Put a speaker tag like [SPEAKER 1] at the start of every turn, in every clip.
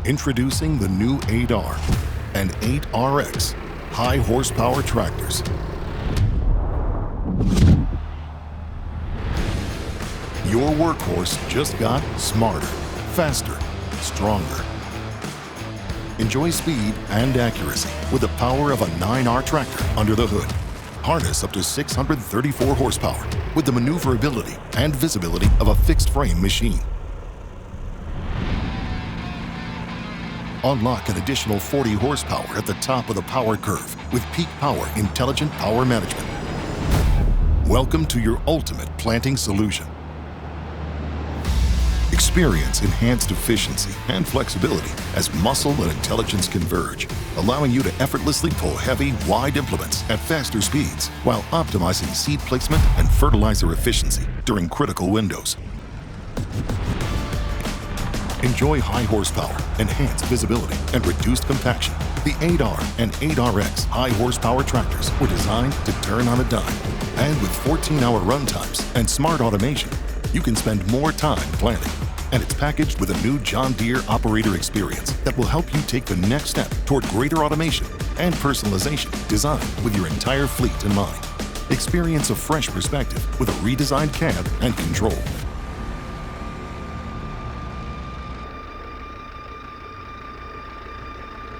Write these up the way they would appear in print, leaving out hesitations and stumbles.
[SPEAKER 1] Introducing the new 8R and 8RX high horsepower tractors. Your workhorse just got smarter, faster, stronger. Enjoy speed and accuracy with the power of a 9R tractor under the hood. Harness up to 634 horsepower with the maneuverability and visibility of a fixed-frame machine. Unlock an additional 40 horsepower at the top of the power curve with Peak Power Intelligent Power Management. Welcome to your ultimate planting solution. Experience enhanced efficiency and flexibility as muscle and intelligence converge, allowing you to effortlessly pull heavy, wide implements at faster speeds while optimizing seed placement and fertilizer efficiency during critical windows. Enjoy high horsepower, enhanced visibility, and reduced compaction. The 8R and 8RX high horsepower tractors were designed to turn on a dime. And with 14-hour run times and smart automation, you can spend more time planting. And it's packaged with a new John Deere operator experience that will help you take the next step toward greater automation and personalization designed with your entire fleet in mind. Experience a fresh perspective with a redesigned cab and control.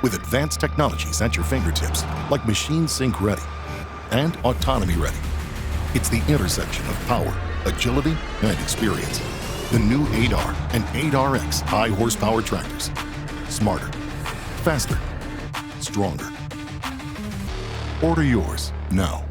[SPEAKER 1] With advanced technologies at your fingertips, like Machine Sync Ready and Autonomy Ready. It's the intersection of power, agility, and experience. The new 8R and 8RX high horsepower tractors. Smarter, faster, stronger. Order yours now.